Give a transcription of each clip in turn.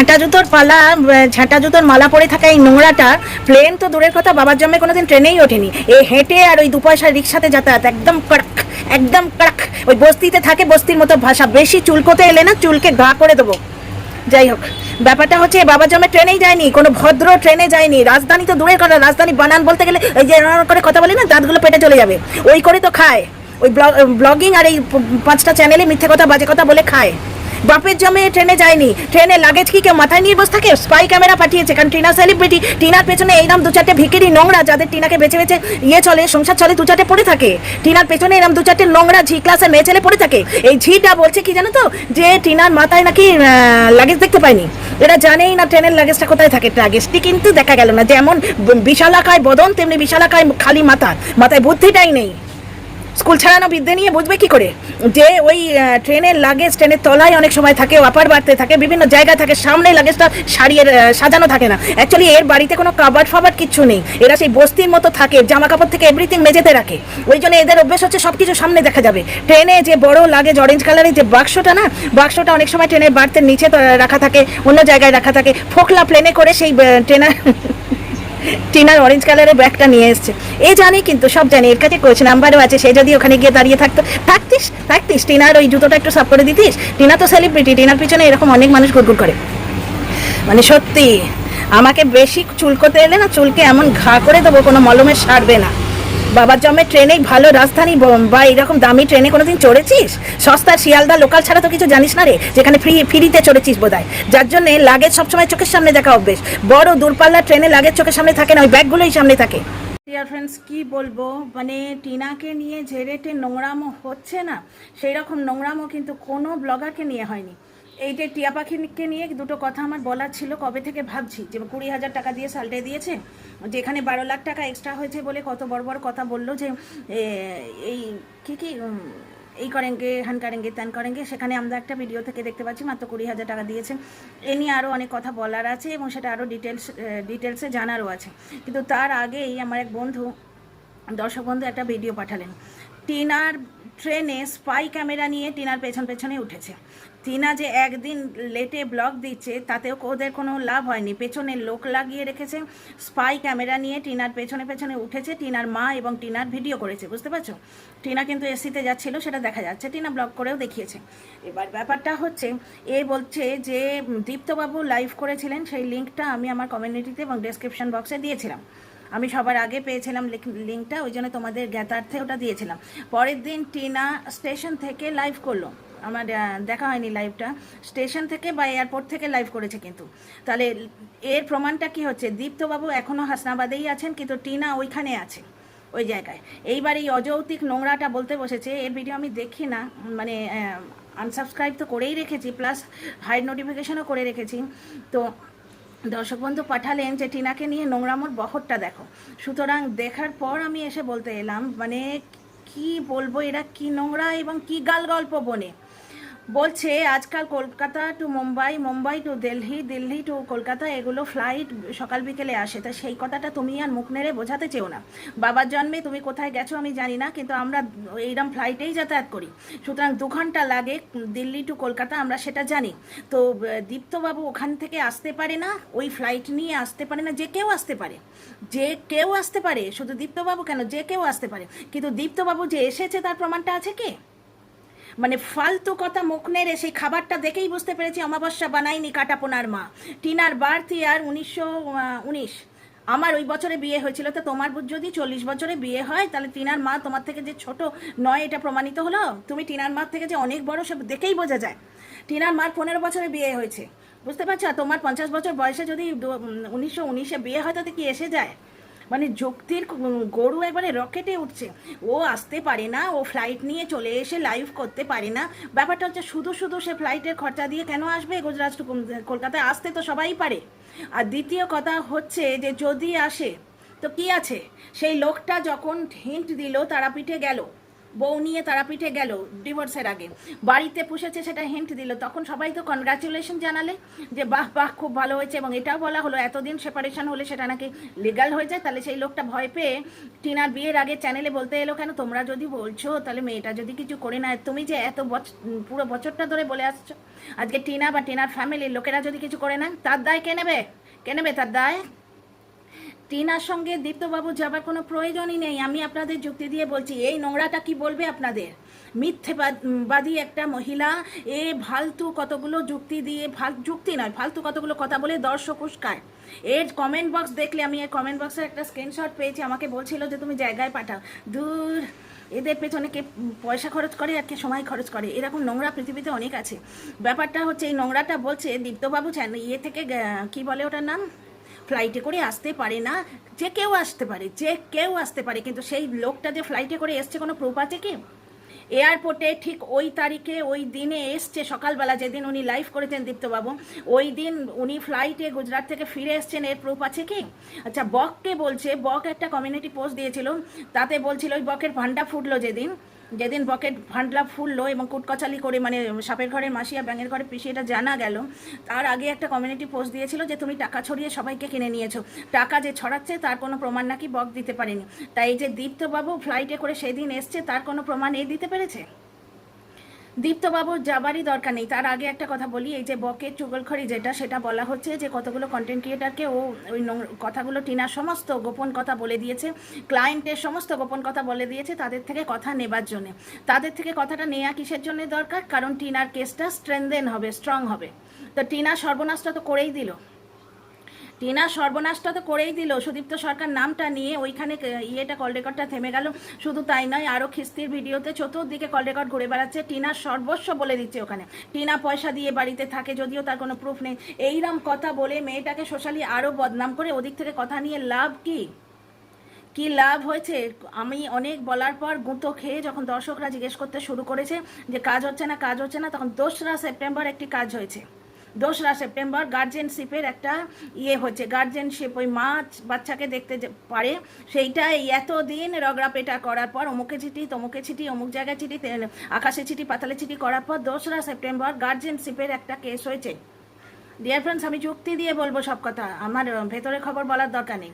ঝাঁটা জুতোর পালা, ঝাঁটা জুতোর মালা পরে থাকা এই নোংরাটা প্লেন তো দূরের কথা, বাবার জন্মে কোনোদিন ট্রেনেই ওঠেনি। এই হেঁটে আর ওই 2 পয়সার রিক্সাতে যাতায়াত, একদম কড়াক, একদম কড়াক। ওই বস্তিতে থাকে, বস্তির মতো ভাষা। বেশি চুলকোতে এলে না চুলকে ঘা করে দেবো। যাই হোক, ব্যাপারটা হচ্ছে বাবার জন্মে ট্রেনেই যায়নি, কোনো ভদ্র ট্রেনে যায়নি। রাজধানী তো দূরের কথা, রাজধানী বানান বলতে গেলে এই যে করে কথা বলে না, দাঁতগুলো পেটে চলে যাবে। ওই করে তো খায়, ওই ব্লগিং আর এই 5টা চ্যানেলে মিথ্যে কথা বাজে কথা বলে খায়। বাপের জমে ট্রেনে যায়নি। ট্রেনে লাগেজ কি কেউ মাথায় নিয়ে বসে থাকে? স্পাই ক্যামেরা পাঠিয়েছে, কারণ টিনা সেলিব্রিটি। টিনার পেছনে এইরকম 2-4টে ভিকিরি নোংরা, যাদের টিনাকে বেছে বেছে চলে, সংসার চলে, 2-4টে পড়ে থাকে। টিনার পেছনে এরকম 2-4টে নোংরা ঝি ক্লাসের মেয়ে ছেলে পড়ে থাকে। এই ঝিটা বলছে কি জানো তো, যে টিনার মাথায় নাকি লাগেজ দেখতে পায়নি। এরা জানেই না ট্রেনের লাগেজটা কোথায় থাকে। লাগেজটি কিন্তু দেখা গেল না। যেমন বিশালাকায় বদন, তেমনি বিশালাকায় খালি মাথায় বুদ্ধিটাই নেই। স্কুল ছাড়ানো বিদ্যে নিয়ে বুঝবে কি করে যে ওই ট্রেনের লাগেজ ট্রেনের তলায় অনেক সময় থাকে, অপার বাড়তে থাকে, বিভিন্ন জায়গায় থাকে, সামনে লাগেজটা সারিয়ে সাজানো থাকে না। অ্যাকচুয়ালি এর বাড়িতে কোনো কাবার্ড ফাবার্ড কিচ্ছু নেই। এরা সেই বস্তির মতো থাকে, জামা কাপড় থেকে এভরিথিং মেঝেতে রাখে। ওই জন্য এদের অভ্যেস হচ্ছে সব কিছু সামনে দেখা যাবে। ট্রেনে যে বড় লাগেজ অরেঞ্জ কালারের যে বাক্সটা না, বাক্সটা অনেক সময় ট্রেনের বার্থের নিচে রাখা থাকে, অন্য জায়গায় রাখা থাকে। ফোকলা প্লেনে করে সেই ট্রেনার টিনার অরেঞ্জ কালারের ব্যাগটা নিয়ে এসছে। এই জানি, কিন্তু সব জানি, এর কাছে কোচ নাম্বারও আছে। সে যদি ওখানে গিয়ে দাঁড়িয়ে থাকতিস টিনার ওই জুতোটা একটু সাফ করে দিতিস। টিনা তো সেলিব্রিটি, টিনার পিছনে এরকম অনেক মানুষ গুড়গুড় করে। মানে সত্যি, আমাকে বেশি চুলকোতে এলে না চুলকে এমন ঘা করে দেবো, কোনো মলমে সারবে না। বাবার জন্মে ট্রেনেই ভালো, রাজধানী বা এরকম দামি ট্রেনে কোনোদিন চড়েছিস? সস্তার শিয়ালদা লোকাল ছাড়া তো কিছু জানিস না রে, যেখানে ফ্রিতে চড়েছিস বোধহয়। যার জন্য লাগেজ সবসময় চোখের সামনে দেখা অভ্যেস। বড় দূরপাল্লার ট্রেনে লাগেজ চোখের সামনে থাকে না, ওই ব্যাগগুলোই সামনে থাকে। ডিয়ার ফ্রেন্ডস, কি বলবো, মানে টিনাকে নিয়ে যে রেটে নোংরামো হচ্ছে না, সেই রকম নোংরামো কিন্তু কোনো ব্লগারকে নিয়ে হয়নি। এই যে টিয়া পাখিকে নিয়ে দুটো কথা আমার বলার ছিল, কবে থেকে ভাবছি যে 20,000 টাকা দিয়ে সালটে দিয়েছে, যেখানে 12 লাখ টাকা এক্সট্রা হয়েছে বলে কত বড় বড় কথা বললো যে এই কি এই করেঙ্গে, হ্যান করেঙ্গে, ত্যান করেঙ্গে। সেখানে আমরা একটা ভিডিও থেকে দেখতে পাচ্ছি মাত্র 20,000 টাকা দিয়েছেন। এ নিয়ে আরও অনেক কথা বলার আছে এবং সেটা আরও ডিটেলসে জানারও আছে। কিন্তু তার আগেই আমার এক দর্শক বন্ধু একটা ভিডিও পাঠালেন। টিনার ট্রেনে স্পাই ক্যামেরা নিয়ে টিনার পেছনে উঠেছে। টিনা যে একদিন লেটে ব্লগ দিচ্ছে, তাতেও ওদের কোনো লাভ হয়নি। পেছনে লোক লাগিয়ে রেখেছে, স্পাই ক্যামেরা নিয়ে টিনার পেছনে উঠেছে। টিনার মা এবং টিনার ভিডিও করেছে, বুঝতে পারছো? টিনা কিন্তু এসিতে যাচ্ছিল, সেটা দেখা যাচ্ছে, টিনা ব্লগ করেও দেখিয়েছে। এবার ব্যাপারটা হচ্ছে, এ বলছে যে দীপ্তবাবু লাইভ করেছিলেন, সেই লিঙ্কটা আমি আমার কমিউনিটিতে এবং ডেসক্রিপশন বক্সে দিয়েছিলাম। আমি সবার আগে পেয়েছিলাম লিঙ্কটা, ওই জন্য তোমাদের জ্ঞাতার্থে ওটা দিয়েছিলাম। পরের দিন টিনা স্টেশন থেকে লাইভ করলো, আমার দেখা হয়নি লাইভটা। স্টেশন থেকে বা এয়ারপোর্ট থেকে লাইভ করেছে। কিন্তু তাহলে এর প্রমাণটা কি হচ্ছে? দীপ্তবাবু এখনও হাসনাবাদেই আছেন, কিন্তু টিনা ওইখানে আছে, ওই জায়গায়। এইবার এই অযৌক্তিক নোংরাটা বলতে বসেছে। এর ভিডিও আমি দেখি না, মানে আনসাবস্ক্রাইব তো করেই রেখেছি, প্লাস হাইড নোটিফিকেশনও করে রেখেছি। তো দর্শক বন্ধু পাঠালেন যে টিনাকে নিয়ে নোংরামোর বহরটা দেখো। সুতরাং দেখার পর আমি এসে বলতে এলাম, মানে কি বলবো, এরা কি নোংরা এবং কি গাল গল্প বনে। বলছে আজকাল Kolkata to Mumbai, Mumbai to Delhi, Delhi to Kolkata, এগুলো ফ্লাইট সকাল বিকেলে আসে। তা সেই কথাটা তুমি আর মুখ নেড়ে বোঝাতে চেও না। বাবার জন্মে তুমি কোথায় গেছো আমি জানি না, কিন্তু আমরা এইরকম ফ্লাইটেই যাতায়াত করি। সুতরাং 2 ঘন্টা লাগে দিল্লি টু কলকাতা, আমরা সেটা জানি। তো দীপ্তবাবু ওখান থেকে আসতে পারে না, ওই ফ্লাইট নিয়ে আসতে পারে না। যে কেউ আসতে পারে, শুধু দীপ্তবাবু কেন, যে কেউ আসতে পারে। কিন্তু দীপ্তবাবু যে এসেছে তার প্রমাণটা আছে কি? মানে ফালতু কথা মুখ নেড়ে, সেই খাবারটা দেখেই বুঝতে পেরেছি অমাবস্যা বানায়নি কাটাপোনার মা। টিনার বার্থ ইয়ার 1919, আমার ওই বছরে বিয়ে হয়েছিল। তো তোমার যদি 40 বছরে বিয়ে হয়, তাহলে টিনার মা তোমার থেকে যে ছোট নয়, এটা প্রমাণিত হলো। তুমি টিনার মার থেকে যে অনেক বড়, সে দেখেই বোঝা যায়। টিনার মার 15 বছরে বিয়ে হয়েছে, বুঝতে পারছো? আর তোমার 50 বছর বয়সে যদি 1919-এ বিয়ে হয়, তাতে কি এসে যায়? মানে যুক্তির গরু একবারে রকেটে উঠছে। ও আসতে পারে না, ও ফ্লাইট নিয়ে চলে এসে লাইভ করতে পারে না। ব্যাপারটা হচ্ছে শুধু সে ফ্লাইটের খরচা দিয়ে কেন আসবে গুজরাট টু কলকাতায়? আসতে তো সবাই পারে। আর দ্বিতীয় কথা হচ্ছে যে যদি আসে তো কি আছে, সেই লোকটা যখন হিন্ট দিল তারাপীঠে গেল, বউ নিয়ে তারাপীঠে গেল ডিভোর্সের আগে, বাড়িতে পুষেছে সেটা হিন্ট দিল, তখন সবাই তো কনগ্রাচুলেশন জানালে যে বাহ বাহ খুব ভালো হয়েছে, এবং এটাও বলা হলো এতদিন সেপারেশন হলে সেটা নাকি লিগাল হয়ে যায়। তাহলে সেই লোকটা ভয় পেয়ে টিনার বিয়ের আগে চ্যানেলে বলতে এলো কেন, তোমরা যদি বলছো তাহলে মেয়েটা যদি কিছু করে নেয়, তুমি যে এত পুরো বছরটা ধরে বলে আসছো, আজকে টিনা বা টিনার ফ্যামিলির লোকেরা যদি কিছু করে নেয় তার দায় কে নেবে? কে নেবে তার দায়? টিনার সঙ্গে দীপ্তবাবু যাবার কোনো প্রয়োজনই নেই। আমি আপনাদের যুক্তি দিয়ে বলছি, এই নোংরাটা কি বলবে আপনাদের? মিথ্যেবাদী একটা মহিলা, এ ফালতু কতগুলো যুক্তি দিয়ে, যুক্তি নয় ফালতু কতগুলো কথা বলে দর্শক উস্কায়। এর কমেন্ট বক্স দেখলে, আমি এই কমেন্ট বক্সের একটা স্ক্রিনশট পেয়েছি, আমাকে বলছিল যে তুমি জায়গায় পাঠাও। দূর, এদের পেছনে কে পয়সা খরচ করে আর কে সময় খরচ করে, এরকম নোংরা পৃথিবীতে অনেক আছে। ব্যাপারটা হচ্ছে এই নোংরাটা বলছে দীপ্তবাবু ইয়ে থেকে, কি বলে ওটার নাম, ফ্লাইটে করে আসতে পারে না, যে কেউ আসতে পারে, যে কেউ আসতে পারে, কিন্তু সেই লোকটা যে ফ্লাইটে করে এসছে কোনো প্রুফ আছে কি? এয়ারপোর্টে ঠিক ওই তারিখে ওই দিনে এসছে সকালবেলা, যেদিন উনি লাইভ করেছেন দীপ্তবাবু, ওই দিন উনি ফ্লাইটে গুজরাট থেকে ফিরে এসছেন, এর প্রুফ আছে কি? আচ্ছা, বককে বলছে, বক একটা কমিউনিটি পোস্ট দিয়েছিল, তাতে বলছিল ওই বকের ভান্ডা ফুটলো যেদিন, যেদিন বকেট ভান্ডলা ফুললো এবং কুটকচালি করে, মানে সাপের ঘরের মাসি আর ব্যাঙের ঘরে পিসি, এটা জানা গেল, তার আগে একটা কমিউনিটি পোস্ট দিয়েছিল যে তুমি টাকা ছড়িয়ে সবাইকে কিনে নিয়েছো, টাকা যে ছড়াচ্ছে তার কোনো প্রমাণ নাকি বক দিতে পারেনি। তাই এই যে দীপ্তবাবু ফ্লাইটে করে সেদিন এসছে, তার কোনো প্রমাণ এ দিতে পেরেছে? দীপ্তবাবুর যাবারই দরকার নেই। তার আগে একটা কথা বলি, এই যে বকের চুগলখড়ি যেটা, সেটা বলা হচ্ছে যে কতগুলো কন্টেন্ট ক্রিয়েটারকে ও ওই কথাগুলো টিনার সমস্ত গোপন কথা বলে দিয়েছে, ক্লায়েন্টের সমস্ত গোপন কথা বলে দিয়েছে তাদের থেকে কথা নেবার জন্য। তাদের থেকে কথাটা নেওয়া কিসের জন্য দরকার? কারণ টিনার কেসটা স্ট্রেংথেন হবে, স্ট্রং হবে। তো টিনার সর্বনাশটা তো করেই দিল, টিনা সর্বনাশটা তো করেই দিল। সুদীপ্ত সরকার নামটা নিয়ে ওইখানে ইয়েটা কল রেকর্ডটা থেমে গেল। শুধু তাই নয়, আরও খিস্তির ভিডিওতে চতুর্দিকে কল রেকর্ড ঘুরে বেড়াচ্ছে, টিনার সর্বস্ব বলে দিচ্ছে ওখানে। টিনা পয়সা দিয়ে বাড়িতে থাকে, যদিও তার কোনো প্রুফ নেই। এইরকম কথা বলে মেয়েটাকে সোশ্যালি আরও বদনাম করে ওদিক থেকে কথা নিয়ে লাভ কি? কি লাভ হয়েছে? আমি অনেক বলার পর গুঁতো খেয়ে যখন দর্শকরা জিজ্ঞেস করতে শুরু করেছে যে কাজ হচ্ছে না কাজ হচ্ছে না, তখন 2রা সেপ্টেম্বর একটি কাজ হয়েছে। 2রা সেপ্টেম্বর গার্জেনশিপের একটা ইয়ে হচ্ছে, গার্জেনশিপ, ওই মা বাচ্চাকে দেখতে পারে, সেইটা এই এতদিন রগড়াপেটা করার পর, অমুকে চিঠি তমুকে চিঠি, অমুক জায়গায় চিঠি, আকাশে চিঠি পাতালে চিঠি করার পর 2রা সেপ্টেম্বর গার্জেনশিপের একটা কেস হয়েছে। ডিয়ার ফ্রেন্ডস, আমি যুক্তি দিয়ে বলবো সব কথা, আমার ভেতরে খবর বলার দরকার নেই,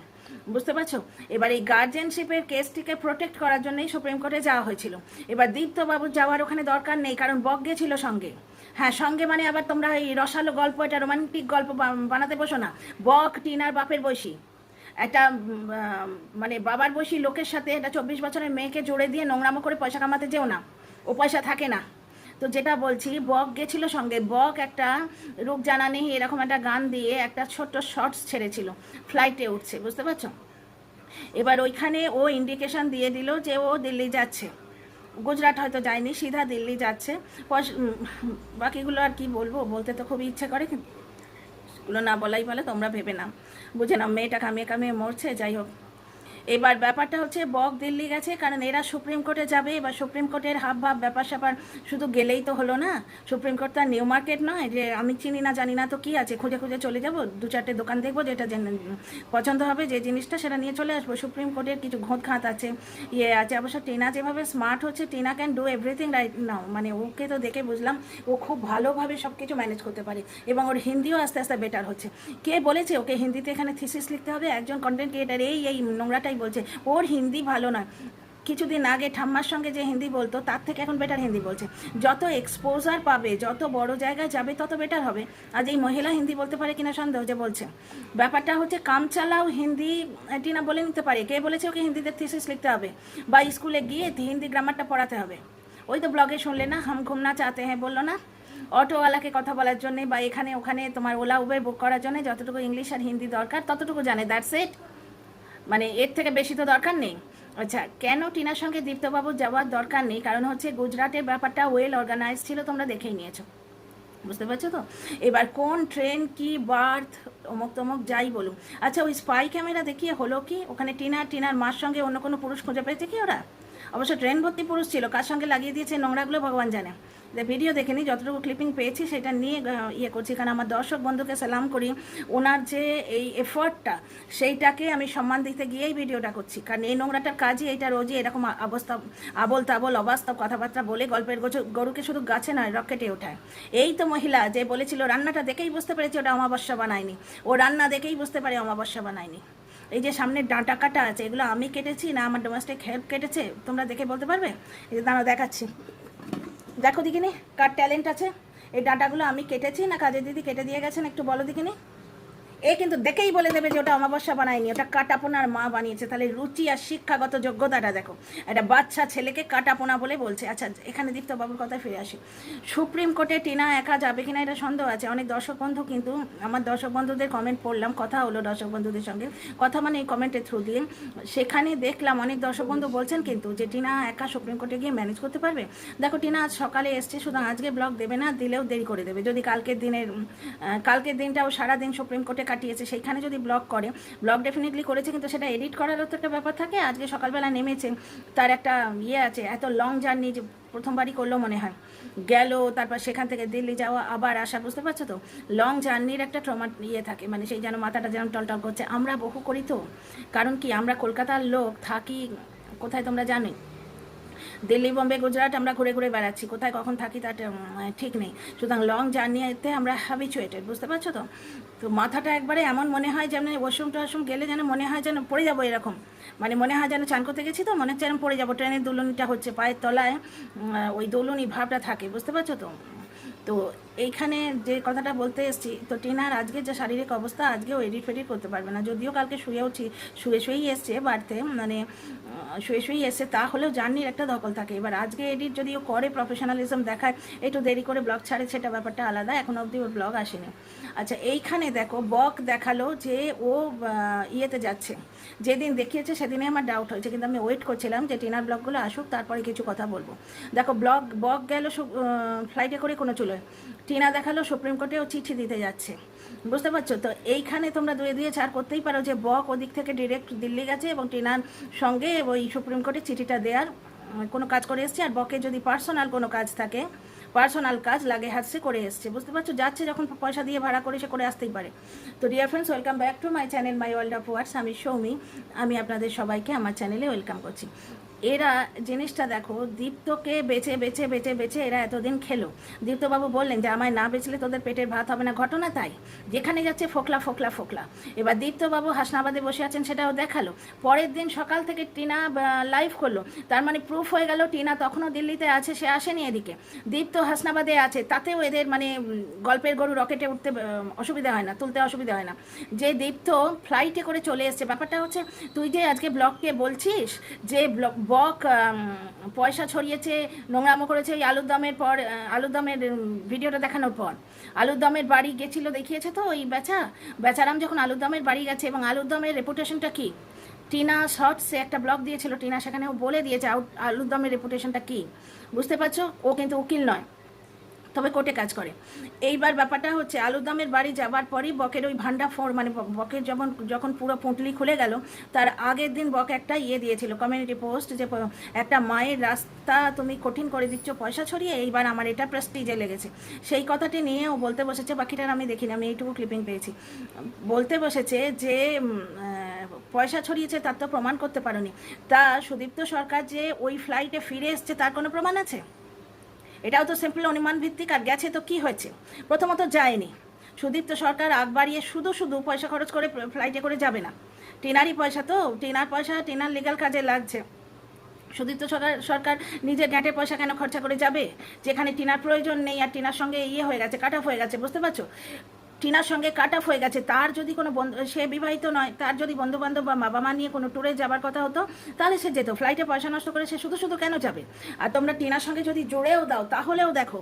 বুঝতে পারছো? এবার এই গার্জেনশিপের কেসটিকে প্রোটেক্ট করার জন্যই সুপ্রিম কোর্টে যাওয়া হয়েছিল। এবার দীপ্তবাবুর যাওয়ার ওখানে দরকার নেই, কারণ বক গেছিল সঙ্গে। হ্যাঁ, সঙ্গে মানে আবার তোমরা এই রসালো গল্প, এটা রোমান্টিক গল্প বানাতে বসো না। বক টিনার বাপের বয়সী একটা, মানে বাবার বয়সী লোকের সাথে একটা 24 বছরের মেয়েকে জোড়ে দিয়ে নোংরামো করে পয়সা কামাতে যেও না, ও পয়সা থাকে না। তো যেটা বলছি, বক গেছিল সঙ্গে, বক একটা রূপ জানা নেই এরকম একটা গান দিয়ে একটা ছোট্ট শর্টস ছেড়েছিল, ফ্লাইটে উঠছে, বুঝতে পারছো? এবার ওইখানে ও ইন্ডিকেশন দিয়ে দিল যে ও দিল্লি যাচ্ছে, গুজরাট হয়তো যায়নি, সিধা দিল্লি যাচ্ছে। বাকিগুলো আর কি বলবো, বলতে তো খুবই ইচ্ছে করে, কিন্তু এগুলো না বলাই ভালো, তোমরা ভেবে না, বুঝে না, মেয়েটা কামিয়ে কামিয়ে মরছে। যাই হোক, এবার ব্যাপারটা হচ্ছে বক দিল্লি গেছে কারণ এরা সুপ্রিম কোর্টে যাবে। এবার সুপ্রিম কোর্টের হাব ভাব ব্যাপার স্যাপার শুধু গেলেই তো হলো না। সুপ্রিম কোর্ট তার নিউ মার্কেট নয় যে আমি চিনি না জানি না তো কি আছে, খুঁজে খুঁজে চলে যাব, 2-4টে দোকান দেখবো, যেটা পছন্দ হবে যে জিনিসটা সেটা নিয়ে চলে আসবো। সুপ্রিম কোর্টের কিছু ঘোঁত খাত আছে, ইয়ে আছে। অবশ্য টিনা যেভাবে স্মার্ট হচ্ছে, Tina can do everything right now, মানে ওকে তো দেখে বুঝলাম ও খুব ভালোভাবে সব কিছু ম্যানেজ করতে পারে, এবং ওর হিন্দিও আস্তে আস্তে বেটার হচ্ছে। কে বলেছে ওকে হিন্দিতে এখানে থিসিস লিখতে হবে? একজন কন্টেন্ট ক্রিয়েটার এই নোংরাটাই বলছে, ওর হিন্দি ভালো নয়। কিছুদিন আগে ঠাম্মার সঙ্গে যে হিন্দি বলতো তার থেকে এখন বেটার হিন্দি বলছে। যত এক্সপোজার পাবে, যত বড় জায়গায় যাবে, তত বেটার হবে। আজ এই মহিলা হিন্দি বলতে পারে কিনা সন্দেহ, যে বলছে। ব্যাপারটা হচ্ছে কাম চালাও হিন্দি টিনা বলে নিতে পারে। কে বলেছে ওকে হিন্দিতে থিসিস লিখতে হবে বা স্কুলে গিয়ে হিন্দি গ্রামারটা পড়াতে হবে? ওই তো ব্লগে শুনলে না, হাম ঘুমনা চাতে হ্যাঁ বললো না, অটোওয়ালাকে কথা বলার জন্যে বা এখানে ওখানে তোমার ওলা উবের বুক করার জন্য যতটুকু ইংলিশ আর হিন্দি দরকার ততটুকু জানে, দ্যাটস ইট। মানে এর থেকে বেশি তো দরকার নেই। আচ্ছা, কেন টিনার সঙ্গে দীপ্তবাবুর যাওয়ার দরকার নেই? কারণ হচ্ছে গুজরাটের ব্যাপারটা ওয়েল অর্গানাইজ ছিল, তোমরা দেখেই নিয়েছো, বুঝতে পারছো তো? এবার কোন ট্রেন কি বার্থ অমুক তমুক যাই বলুন। আচ্ছা, ওই স্পাই ক্যামেরা দেখিয়ে হলো কি? ওখানে টিনার মার সঙ্গে অন্য কোনো পুরুষ খুঁজে পেয়েছে কি ওরা? অবশ্য ট্রেন ভর্তি পুরুষ ছিল, কার সঙ্গে লাগিয়ে দিয়েছে নোংরাগুলো ভগবান জানে। ভিডিও দেখে নিই, যতটুকু ক্লিপিং পেয়েছি সেটা নিয়ে ইয়ে করছি, কারণ আমার দর্শক বন্ধুকে সালাম করি, ওনার যে এই এফর্টটা সেইটাকে আমি সম্মান দিতে গিয়েই ভিডিওটা করছি। কারণ এই নোংরাটার কাজই এইটা, রোজই এরকম অবস্থা আবল তাবল অবাস্তব কথাবার্তা বলে গল্পের গরুকে শুধু গাছে নয় রকেটে ওঠায়। এই তো মহিলা যে বলেছিল রান্নাটা দেখেই বুঝতে পেরেছি ওটা অমাবস্যা বানায়নি, ও রান্না দেখেই বুঝতে পারে অমাবস্যা বানায়নি। এই যে সামনে ডাঁটা কাটা আছে, এগুলো আমি কেটেছি না আমার ডোমেস্টিক হেল্প কেটেছে, তোমরা দেখে বলতে পারবে? এই যে দাঁড়াও দেখাচ্ছি, দেখো দেখিনি কার ট্যালেন্ট আছে। এই ডাঁটাগুলো আমি কেটেছি না কাজের দিদি কেটে দিয়ে গেছেন, একটু বলো দেখিনি। এ কিন্তু দেখেই বলে দেবে যে ওটা অমাবস্যা বানায়নি, ওটা কাটাপোনার মা বানিয়েছে। তাহলে রুচি আর শিক্ষাগত যোগ্যতাটা দেখো, একটা বাচ্চা ছেলেকে কাটাপোনা বলে বলছে। আচ্ছা, এখানে দীপ্ত বাবুর কথায় ফিরে আসি। সুপ্রিম কোর্টে টিনা একা যাবে কিনা এটা সন্দেহ আছে। অনেক দর্শক বন্ধু, কিন্তু আমার দর্শক বন্ধুদের কমেন্ট পড়লাম, কথা হলো দর্শক বন্ধুদের সঙ্গে, কথা মানে এই কমেন্টের থ্রু দিয়ে, সেখানে দেখলাম অনেক দর্শক বন্ধু বলছেন কিন্তু যে টিনা একা সুপ্রিম কোর্টে গিয়ে ম্যানেজ করতে পারবে। দেখো, টিনা আজ সকালে এসছে, শুধু আজকে ব্লগ দেবে না, দিলেও দেরি করে দেবে। যদি কালকের দিনটাও সারাদিন সুপ্রিম কোর্টে কাটিয়েছে, সেইখানে যদি ব্লগ করে, ব্লগ ডেফিনেটলি করেছে, কিন্তু সেটা এডিট করারও তো একটা ব্যাপার থাকে। আজকে সকালবেলা নেমেছে, তার একটা ইয়ে আছে, এত লং জার্নি যে প্রথমবারই করলো মনে হয়, গেল, তারপর সেখান থেকে দিল্লি যাওয়া আবার আসা, বুঝতে পারছো তো, লং জার্নির একটা ট্রমা ইয়ে থাকে, মানে সেই যেন মাথাটা যেন টলটল করছে। আমরা বহু করি তো, কারণ কি আমরা কলকাতার লোক, থাকি কোথায় তোমরা জানো, দিল্লি বোম্বে গুজরাট আমরা ঘুরে ঘুরে বেড়াচ্ছি, কোথায় কখন থাকি তার ঠিক নেই। সুতরাং লং জার্নিতে আমরা হ্যাবিচুয়েটেড, বুঝতে পারছো তো। তো মাথাটা একবারে এমন মনে হয় যেন ওয়াশরুম টশরুম গেলে যেন মনে হয় যেন পড়ে যাবো, এরকম মানে মনে হয় যেন চান করতে গেছি তো মনে হচ্ছে যেন পড়ে যাবো। ট্রেনের দুলুনিটা হচ্ছে পায়ের তলায়, ওই দুলুনি ভাবটা থাকে, বুঝতে পারছো তো। তো এইখানে যে কথাটা বলতে এসেছি, তো টিনার আজকে যে শারীরিক অবস্থা, আজকেও এডিট ফেডিট করতে পারবে না। যদিও কালকে শুয়েই এসছে বাড়িতে, মানে শুয়েই এসছে, তাহলেও জার্নির একটা ধকল থাকে। এবার আজকে এডিট যদিও করে, প্রফেশনালিজম দেখায়, একটু দেরি করে ব্লগ ছাড়ে, সেটা ব্যাপারটা আলাদা, এখন অবধি ওর ব্লগ আসেনি। আচ্ছা, এইখানে দেখো বক দেখালো যে ও ইয়েতে যাচ্ছে, যেদিন দেখিয়েছে সেদিনে আমার ডাউট হয়েছে, কিন্তু আমি ওয়েট করছিলাম যে টিনার ব্লগগুলো আসুক, তারপরে কিছু কথা বলবো। দেখো, বক গেল ফ্লাইটে করে কোনো চুলোয়, টিনা দেখালো সুপ্রিম কোর্টেও চিঠি দিতে যাচ্ছে, বুঝতে পারছো তো। এইখানে তোমরা দুয়ে চার করতেই পারো যে বক ওদিক থেকে ডিরেক্ট দিল্লি গেছে এবং টিনার সঙ্গে ওই সুপ্রিম কোর্টে চিঠিটা দেওয়ার কোনো কাজ করে এসছে, আর বকে যদি পার্সোনাল কোনো কাজ থাকে, পার্সোনাল কাজ লাগে হাতে করে এসছে, বুঝতে পারছো। যাচ্ছে যখন পয়সা দিয়ে ভাড়া করে, সে করে আসতেই পারে। তো dear friends, welcome back to my channel my world of words. আমি সৌমি, আমি আপনাদের সবাইকে আমার চ্যানেলে ওয়েলকাম করছি। এরা জিনিসটা দেখো, দীপ্তকে বেছে বেছে বেছে বেছে এরা এতদিন খেলো। দীপ্তবাবু বললেন যে আমায় না বেচলে তোদের পেটের ভাত হবে না, ঘটনা তাই, যেখানে যাচ্ছে ফোকলা ফোকলা ফোকলা। এবার দীপ্তবাবু হাসনাবাদে বসে আছেন, সেটাও দেখালো। পরের দিন সকাল থেকে টিনা লাইভ করলো, তার মানে প্রুফ হয়ে গেল টিনা তখনও দিল্লিতে আছে, সে আসেনি এদিকে, দীপ্ত হাসনাবাদে আছে। তাতেও এদের মানে গল্পের গরু রকেটে উঠতে অসুবিধা হয় না, তুলতে অসুবিধা হয় না। যে দীপ্ত ফ্লাইটে করে চলে এসছে, ব্যাপারটা হচ্ছে তুই যে আজকে ব্লগকে বলছিস যে বক পয়সা ছড়িয়েছে, নোংরামো করেছে, ওই আলুর দমের ভিডিওটা দেখানোর পর আলুর দমের বাড়ি গেছিল, দেখিয়েছে তো ওই বেচারাম যখন আলুর দমের বাড়ি গেছে, এবং আলুর দমের রেপুটেশনটা কি, টিনা শর্টসে একটা ব্লগ দিয়েছিল, টিনা সেখানেও বলে দিয়েছে আলুর দমের রেপুটেশনটা কি, বুঝতে পারছো। ও কিন্তু উকিল নয়, তবে কোর্টে কাজ করে। এইবার ব্যাপারটা হচ্ছে আলুরদমের বাড়ি যাবার পরই বকের ওই ভান্ডা মানে বকের যখন পুরো পুঁটলি খুলে গেল, তার আগের দিন বক একটা দিয়েছিল কমিউনিটি পোস্ট, যে একটা মায়ের রাস্তা তুমি কঠিন করে দিচ্ছ পয়সা ছড়িয়ে, এইবার আমার এটা প্রেস্টিজে লেগেছে। সেই কথাটি নিয়ে ও বলতে বসেছে, বাকিটার আমি দেখিনি, আমি এইটুকু ক্লিপিং পেয়েছি, বলতে বসেছে যে পয়সা ছড়িয়েছে তার তো প্রমাণ করতে পারোনি। তা সুদীপ্ত সরকার যে ওই ফ্লাইটে ফিরে এসছে তার কোনো প্রমাণ আছে? এটাও তো সিম্পল অনুমান ভিত্তিক। আর গেছে তো কি হয়েছে, প্রথমত যায়নি সুদীপ্ত সরকার, আগ বাড়িয়ে শুধু পয়সা খরচ করে ফ্লাইটে করে যাবে না, টিনারই পয়সা তো, টিনার পয়সা টিনার লিগাল কাজে লাগছে। সুদীপ্ত সরকার নিজের গ্যাটের পয়সা কেন খরচা করে যাবে, যেখানে টিনার প্রয়োজন নেই, আর টিনার সঙ্গে হয়ে গেছে, কাট অফ হয়ে গেছে, বুঝতে পারছো। টিনার সঙ্গে কাট অফ হয়ে গেছে, তার যদি কোনো সে বিবাহিত নয়, তার যদি বন্ধুবান্ধব বা বাবা মা নিয়ে কোনো ট্যুরে যাবার কথা হতো, তাহলে সে যেত, ফ্লাইটে পয়সা নষ্ট করে সে শুধু কেন যাবে। আর তোমরা টিনার সঙ্গে যদি জোড়েও দাও, তাহলেও দেখো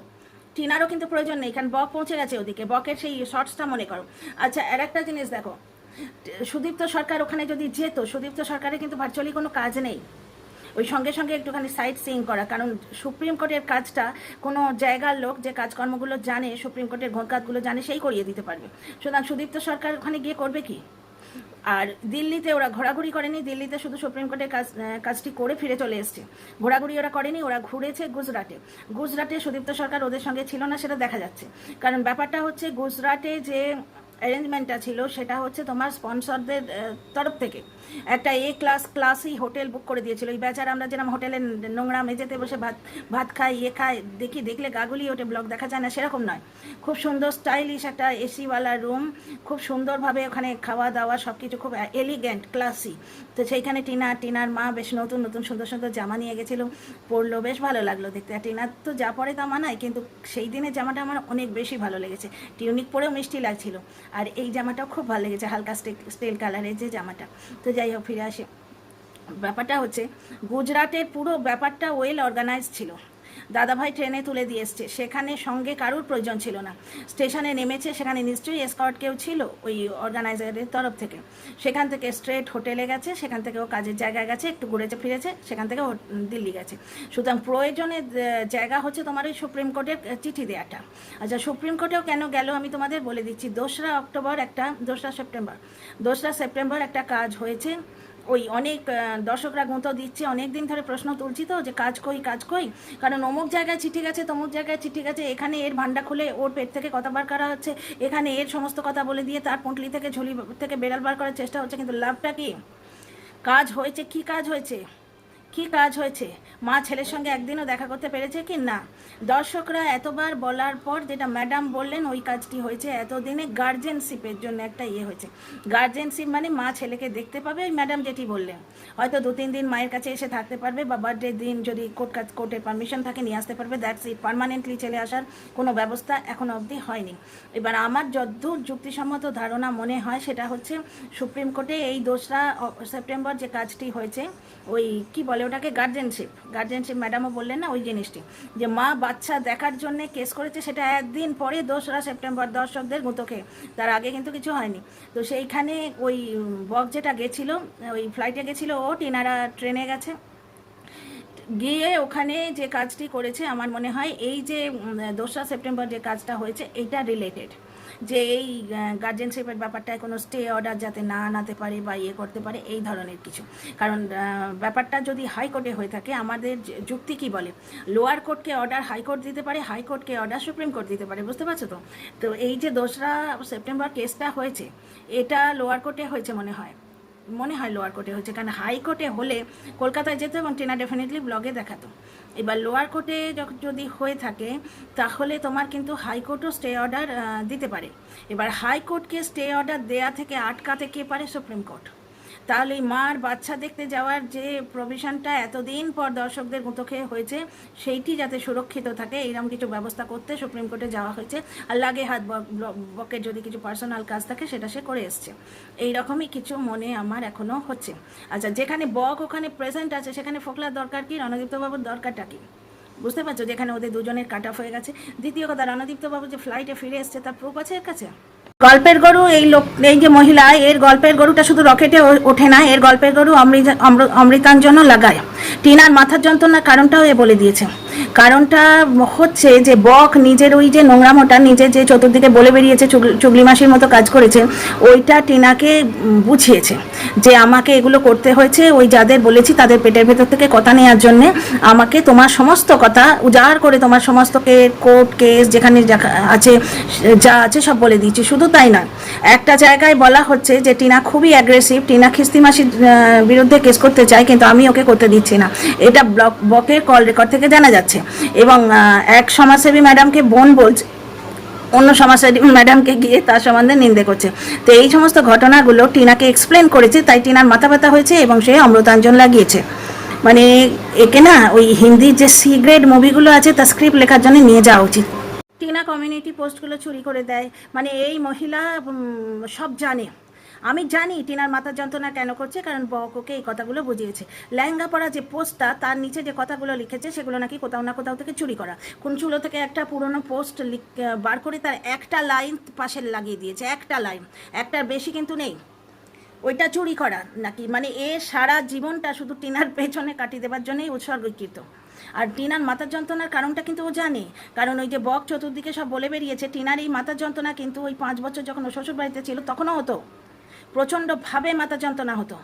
টিনারও কিন্তু প্রয়োজন নেই, কারণ বক পৌঁছে গেছে ওদিকে, বকের সেই শর্টসটা মনে করো। আচ্ছা, আর একটা জিনিস দেখো, সুদীপ্ত সরকার ওখানে যদি যেত, সুদীপ্ত সরকারের কিন্তু ভার্চুয়ালি কোনো কাজ নেই, ওই সঙ্গে একটুখানি সাইট সিইং করা, কারণ সুপ্রিম কোর্টের কাজটা কোনো জায়গার লোক যে কাজকর্মগুলো জানে, সুপ্রিম কোর্টের ঘোরকাজগুলো জানে, সেই করিয়ে দিতে পারবে। সুতরাং সুদীপ্ত সরকার ওখানে গিয়ে করবে কি? আর দিল্লিতে ওরা ঘোরাঘুরি করেনি, দিল্লিতে শুধু সুপ্রিম কোর্টের কাজটি করে ফিরে চলে এসছে। ঘোরাঘুরি ওরা করেনি, ওরা ঘুরেছে গুজরাটে। গুজরাটে সুদীপ্ত সরকার ওদের সঙ্গে ছিল না, সেটা দেখা যাচ্ছে। কারণ ব্যাপারটা হচ্ছে গুজরাটে যে অ্যারেঞ্জমেন্টটা ছিল সেটা হচ্ছে তোমার স্পন্সরদের তরফ থেকে একটা ক্লাসই হোটেল বুক করে দিয়েছিল। এই বেচারা আমরা যেরকম হোটেলে নোংরা মেঝেতে বসে ভাত খাই, খাই, দেখলে গাগুলি ওঠে, ব্লগ দেখা যায় না, সেরকম নয়। খুব সুন্দর স্টাইলিশ একটা এসিওয়ালা রুম, খুব সুন্দরভাবে ওখানে খাওয়া দাওয়া সব কিছু খুব এলিগেন্ট ক্লাসি। তো সেইখানে টিনার মা বেশ নতুন নতুন সুন্দর সুন্দর জামা নিয়ে গেছিলো, পরলো, বেশ ভালো লাগলো দেখতে। আর টিনার তো যা পরে তা মানায়, কিন্তু সেই দিনের জামাটা আমার অনেক বেশি ভালো লেগেছে। টিউনিক পরেও মিষ্টি লাগছিল, আর এই জামাটাও খুব ভালো লেগেছে, হালকা স্টিল কালারের যে জামাটা। তো যাই হোক, ফিরে আসে। ব্যাপারটা হচ্ছে গুজরাটের পুরো ব্যাপারটা ওয়েল অর্গানাইজ ছিল। দাদাভাই ট্রেনে তুলে দিয়ে এসছে, সেখানে সঙ্গে কারুর প্রয়োজন ছিল না। স্টেশনে নেমেছে, সেখানে নিশ্চয়ই এসকর্ট কেউ ছিল ওই অর্গানাইজারের তরফ থেকে। সেখান থেকে স্ট্রেট হোটেলে গেছে, সেখান থেকে ও কাজের জায়গায় গেছে, একটু ঘুরেছে ফিরেছে, সেখান থেকে দিল্লি গেছে। সুতরাং প্রয়োজনের জায়গা হচ্ছে তোমার ওই সুপ্রিম কোর্টের চিঠি দেওয়াটা। আচ্ছা, সুপ্রিম কোর্টেও কেন গেল আমি তোমাদের বলে দিচ্ছি। 2রা সেপ্টেম্বর একটা কাজ হয়েছে। ওই অনেক দর্শকরা গুঁতো দিচ্ছে, অনেক দিন ধরে প্রশ্ন তুলছি তো যে কাজ কই, কারণ অমুক জায়গায় চিঠি গেছে, তমুক জায়গায় চিঠি গেছে, এখানে এর ভান্ডা খুলে ওর পেট থেকে কথা বার করা হচ্ছে, এখানে এর সমস্ত কথা বলে দিয়ে তার পুঁটলি থেকে ঝুলি থেকে বেড়াল বার করার চেষ্টা হচ্ছে। কিন্তু লাভটা কি? কাজ হয়েছে? কি কাজ হয়েছে? মা ছেলের সঙ্গে একদিনও দেখা করতে পেরেছে কি? না। দর্শকরা এতবার বলার পর যেটা ম্যাডাম বললেন ওই কাজটি হয়েছে। এতদিনে গার্জেনশিপের জন্য একটা হয়েছে। গার্জেনশিপ মানে মা ছেলেকে দেখতে পাবে, ওই ম্যাডাম যেটি বললেন। হয়তো 2-3 দিন মায়ের কাছে এসে থাকতে পারবে, বা বার্থডে দিন যদি কোর্টের পারমিশন থাকে নিয়ে আসতে পারবে, দ্যাটস ইট। পার্মানেন্টলি চলে আসার কোনো ব্যবস্থা এখনো অবধি হয়নি। এবার আমার যতদূর যুক্তিসম্মত ধারণা মনে হয় সেটা হচ্ছে সুপ্রিম কোর্টে এই 2রা সেপ্টেম্বর যে কাজটি হয়েছে, ওই কি বলে ওটাকে, গার্জেনশিপ ম্যাডামও বললেন না ওই জিনিসটি, যে মা বাচ্চা দেখার জন্য কেস করেছে, সেটা একদিন পরে 2রা সেপ্টেম্বর দর্শকদের গুঁতো খেয়ে, তার আগে কিন্তু কিছু হয়নি। তো সেইখানে ওই বক যেটা গেছিলো, ওই ফ্লাইটে গেছিলো ও, টিনারা ট্রেনে গেছে, গিয়ে ওখানে যে কাজটি করেছে আমার মনে হয় এই যে 2রা সেপ্টেম্বর যে কাজটা হয়েছে এইটা রিলেটেড, যে এই গার্জেনশিপের ব্যাপারটায় কোনো স্টে অর্ডার যাতে না আনাতে পারে বা করতে পারে, এই ধরনের কিছু। কারণ ব্যাপারটা যদি হাইকোর্টে হয়ে থাকে, আমাদের যুক্তি কি বলে, লোয়ার কোর্টকে অর্ডার হাইকোর্ট দিতে পারে, হাইকোর্টকে অর্ডার সুপ্রিম কোর্ট দিতে পারে, বুঝতে পারছো তো? তো এই যে 2রা সেপ্টেম্বর কেসটা হয়েছে, এটা লোয়ার কোর্টে হয়েছে মনে হয় লোয়ার কোর্টে হয়েছে। কারণ হাইকোর্টে হলে কলকাতায় যেত এবং টিনা ডেফিনেটলি ব্লগে দেখাতো। এবার লোয়ার কোর্টে যদি হয়ে থাকে তাহলে তোমার কিন্তু হাইকোর্টও স্টে অর্ডার দিতে পারে। এবার হাইকোর্টকে স্টে অর্ডার দেয়া থেকে আটকাতে কে পারে? Supreme court. তাহলে এই মার বাচ্চা দেখতে যাওয়ার যে প্রভিশনটা এতদিন পর দর্শকদের গুঁতো খেয়ে হয়েছে, সেইটি যাতে সুরক্ষিত থাকে এইরকম কিছু ব্যবস্থা করতে সুপ্রিম কোর্টে যাওয়া হয়েছে। আর লাগে হাত বকের যদি কিছু পার্সোনাল কাজ থাকে সেটা সে করে এসছে, এইরকমই কিছু মনে আমার এখনও হচ্ছে। আচ্ছা, যেখানে বক ওখানে প্রেজেন্ট আছে, সেখানে ফোকলার দরকার কি? রণদীপ্তবাবুর দরকারটা কি? বুঝতে পারছো? যেখানে ওদের দুজনের কাট অফ হয়ে গেছে। দ্বিতীয় কথা, রণদীপ্তবাবু যে ফ্লাইটে ফিরে এসছে তার প্রুফ আছে এর কাছে। গল্পের গরু এই যে মহিলা, এর গল্পের গরুটা শুধু রকেটে ওঠে না, এর গল্পের গরু অমৃতাঞ্জনও লাগায়। টিনার মাথার যন্ত্রণার কারণটাও এ বলে দিয়েছে। কারণটা হচ্ছে যে বক নিজের ওই যে নোংরামোটা নিজে যে চতুর্দিকে বলে বেরিয়েছে, চুগলি মাসির মতো কাজ করেছে, ওইটা টিনাকে বুঝিয়েছে যে আমাকে এগুলো করতে হয়েছে, ওই যাদের বলেছি তাদের পেটের ভেতর থেকে কথা নেওয়ার জন্যে আমাকে তোমার সমস্ত কথা উজাড় করে, তোমার সমস্ত কোর্ট কেস যেখানে যা আছে সব বলে দিয়েছি। শুধু তাই না, একটা জায়গায় বলা হচ্ছে যে টিনা খুবই অ্যাগ্রেসিভ, টিনা খিস্তি মাসির বিরুদ্ধে কেস করতে চায়, কিন্তু আমি ওকে করতে দিচ্ছি না। এটা বকের কল রেকর্ড থেকে জানা যাচ্ছে। এবং এক সমাজসেবী ম্যাডামকে বোন বলছে, অন্য সমাজসেবী ম্যাডামকে গিয়ে তার সম্বন্ধে নিন্দে করছে। তো এই সমস্ত ঘটনাগুলো টিনাকে এক্সপ্লেন করেছে, তাই টিনার মাথা ব্যথা হয়েছে এবং সে অমৃতাঞ্জন লাগিয়েছে। মানে একে না ওই হিন্দির যে সি গ্রেড মুভিগুলো আছে তার স্ক্রিপ্ট লেখার জন্য নিয়ে যাওয়া উচিত। টিনা কমিউনিটি পোস্টগুলো চুরি করে দেয়, মানে এই মহিলা সব জানে। আমি জানি টিনার মাথার যন্ত্রণা কেন করছে, কারণ বক ওকে এই কথাগুলো বুঝিয়েছে। লেহেঙ্গা পরা যে পোস্টটা, তার নিচে যে কথাগুলো লিখেছে সেগুলো নাকি কোথাও না কোথাও থেকে চুরি করা। কোন চুলো থেকে একটা পুরনো পোস্ট বার করে তার একটা লাইন পাশে লাগিয়ে দিয়েছে, একটা লাইন, একটার বেশি কিন্তু নেই, ওইটা চুরি করা নাকি। মানে এ সারা জীবনটা শুধু টিনার পেছনে কাটিয়ে দেওয়ার জন্যই উৎসর্গীকৃত। আর টিনার মাথার যন্ত্রণার কারণটা কিন্তু ও জানে, কারণ ওই যে বক চতুর্দিকে সব বলে বেরিয়েছে, টিনার এই মাথার যন্ত্রণা কিন্তু ওই 5 বছর যখন ও শ্বশুর বাড়িতে ছিল তখনও হতো। প্রচণ্ডভাবে মাথা যন্ত্রণা হতো,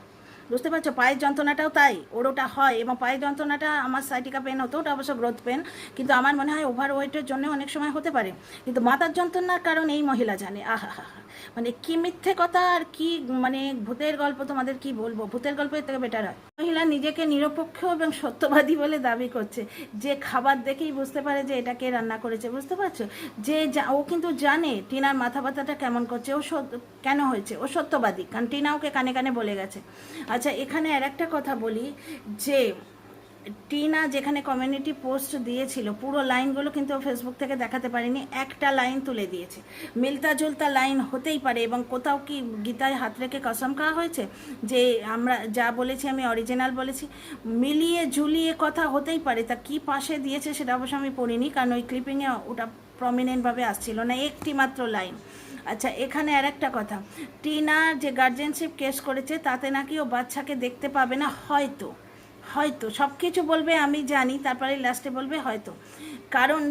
বুঝতে পারছো? পায়ের যন্ত্রণাটাও তাই, ওর ওটা হয়, এবং পায়ের যন্ত্রণাটা আমার সাইটিকা পেন হতো, ওটা অবশ্য গ্রোথ পেন, কিন্তু আমার মনে হয় ওভার ওয়েটের জন্য অনেক সময় হতে পারে। কিন্তু মাথার যন্ত্রণার কারণ এই মহিলা জানে। আহা হা হা, মানে কি মিথ্যে কথা আর কি, মানে ভূতের গল্প তোমাদের কি বলবো, ভূতের গল্পের থেকে বেটার হয়। মহিলা নিজেকে নিরপেক্ষ এবং সত্যবাদী বলে দাবি করছে, যে খাবার দেখেই বুঝতে পারে যে এটা কে রান্না করেছে, বুঝতে পারছো? যে ও কিন্তু জানে টিনার মাথা ব্যথাটা কেমন করছে, ও কেন হয়েছে, ও সত্যবাদী, কারণ টিনা ওকে কানে কানে বলে গেছে। আচ্ছা, এখানে আর একটা কথা বলি, যে টিনা যেখানে কমিউনিটি পোস্ট দিয়েছিল পুরো লাইনগুলো কিন্তু ফেসবুক থেকে দেখাতে পারিনি, একটা লাইন তুলে দিয়েছে। মিলতা জুলতা লাইন হতেই পারে, এবং কোথাও কি গীতায় হাত রেখে কসম খাওয়া হয়েছে যে আমরা যা বলেছি আমি অরিজিনাল বলেছি? মিলিয়ে ঝুলিয়ে কথা হতেই পারে, তা কি পাশে দিয়েছে সেটা অবশ্য আমি পড়িনি, কারণ ওই ক্লিপিংয়ে ওটা প্রমিনেন্টভাবে আসছিল না, একটি মাত্র লাইন। আচ্ছা, এখানে আর একটা কথা, টিনা যে গার্জেনশিপ কেস করেছে তাতে নাকি ও বাচ্চাকে দেখতে পাবে না, হয়তো হয়তো সব কিছু বলবে আমি জানি, তারপরে লাস্টে বলবে হয়তো, কারণ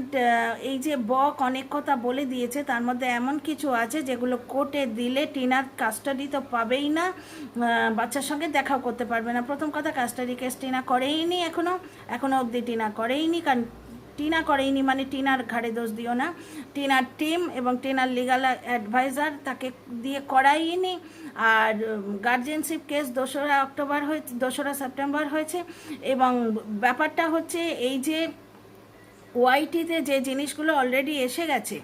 এই যে বক অনেক কথা বলে দিয়েছে, তার মধ্যে এমন কিছু আছে যেগুলো কোর্টে দিলে টিনার কাস্টাডি তো পাবেই না, বাচ্চার সঙ্গে দেখাও করতে পারবে না। প্রথম কথা, কাস্টাডি কেস টিনা করেইনি, এখনো অবধি টিনা করেইনি, কারণ টিনা করেইনি মানে টিনার ঘাড়ে দোষ দিও না, টিনার টিম এবং টিনার লিগাল অ্যাডভাইজার তাকে দিয়ে করাইনি। আর গার্জেনশিপ কেস 2রা সেপ্টেম্বর হয়েছে, এবং ব্যাপারটা হচ্ছে এই যে ওয়াইটিতে যে জিনিসগুলো অলরেডি এসে গেছে,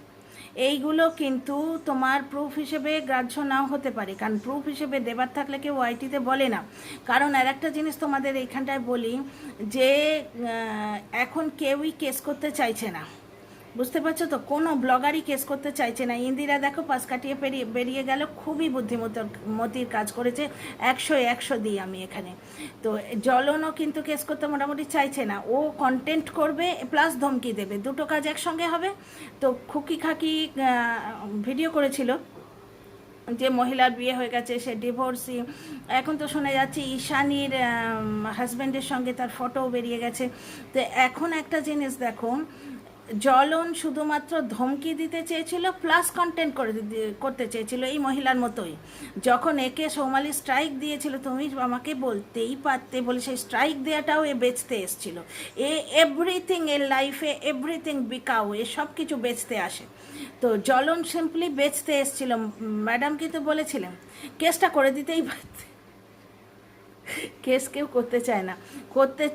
এইগুলো কিন্তু তোমার প্রুফ হিসেবে গ্রাহ্য নাও হতে পারে, কারণ প্রুফ হিসেবে দেবার থাকলে কেউ ওয়াইটিতে বলে না। কারণ আর একটা জিনিস তোমাদের এইখানটায় বলি, যে এখন কেউই কেস করতে চাইছে না, বুঝতে পারছো তো? কোনো ব্লগারই কেস করতে চাইছে না। ইন্দিরা দেখো পাশ কাটিয়ে বেরিয়ে গেল, খুবই বুদ্ধিমতির কাজ করেছে, 100 দিই আমি এখানে। তো জ্বলনও কিন্তু কেস করতে মোটামুটি চাইছে না, ও কন্টেন্ট করবে প্লাস ধমকি দেবে, দুটো কাজ একসঙ্গে হবে। তো খুকি খাকি ভিডিও করেছিল যে মহিলার বিয়ে হয়ে গেছে, সে ডিভোর্সি, এখন তো শোনা যাচ্ছে ঈশানীর হাজব্যান্ডের সঙ্গে তার ফটোও বেরিয়ে গেছে। তো এখন একটা জিনিস দেখো, জ্বলন শুধুমাত্র ধমকি দিতে চেয়েছিল প্লাস কন্টেন্ট করতে চেয়েছিল এই মহিলার মতোই। যখন একে সৌমালি স্ট্রাইক দিয়েছিল, তুমি আমাকে বলতেই পারতে বলে সেই স্ট্রাইক দেওয়াটাও এ বেচতে এসছিল। এভরিথিং এর লাইফে এভরিথিং বিকাও, এ সব কিছু বেচতে আসে। তো জ্বলন সিম্পলি বেচতে এসছিল। ম্যাডাম কিন্তু বলেছিলেন কেসটা করে দিতেই পারতে, কেস কেউ করতে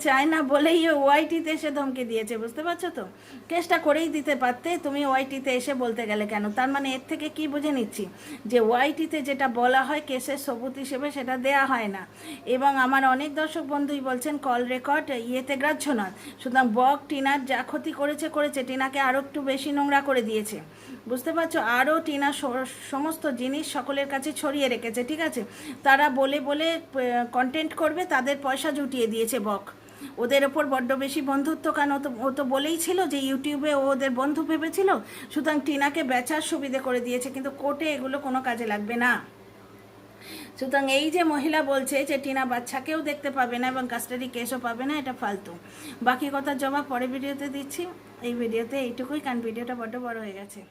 চায় না বলেই ওয়াইটিতে এসে ধমকি দিয়েছে, বুঝতে পারছো তো? কেসটা করেই দিতে পারতে, তুমি ওয়াইটিতে এসে বলতে গেলে কেন? তার মানে এর থেকে কি বুঝে নিচ্ছি, যে ওয়াইটিতে যেটা বলা হয় কেসের সবুত হিসেবে সেটা দেয়া হয় না। এবং আমার অনেক দর্শক বন্ধুই বলছেন কল রেকর্ড ইয়েতে গ্রাহ্য নয়, সুতরাং বক টিনার যা ক্ষতি করেছে, টিনাকে আরও একটু বেশি নোংরা করে দিয়েছে, বুঝতে পারছো? আরও টিনা সমস্ত জিনিস সকলের কাছে ছড়িয়ে রেখেছে, ঠিক আছে? তারা বলে কন্টেন্ট করবে, তাদের পয়সা জুটিয়ে দিয়েছে বক, ওদের ওপর বড্ড বেশি বন্ধুত্ব, কারণ ও তো বলেই ছিল যে ইউটিউবে ওদের বন্ধু ভেবেছিল, সুতরাং টিনাকে বেচার সুবিধে করে দিয়েছে, কিন্তু কোর্টে এগুলো কোনো কাজে লাগবে না। সুতরাং এই যে মহিলা বলছে যে টিনা বাচ্চাকেও দেখতে পাবে না এবং কাস্টাডি কেসও পাবে না, এটা ফালতু। বাকি কথার জবাব পরে ভিডিওতে দিচ্ছি, এই ভিডিওতে এইটুকুই, কারণ ভিডিওটা বড্ড বড় হয়ে গেছে।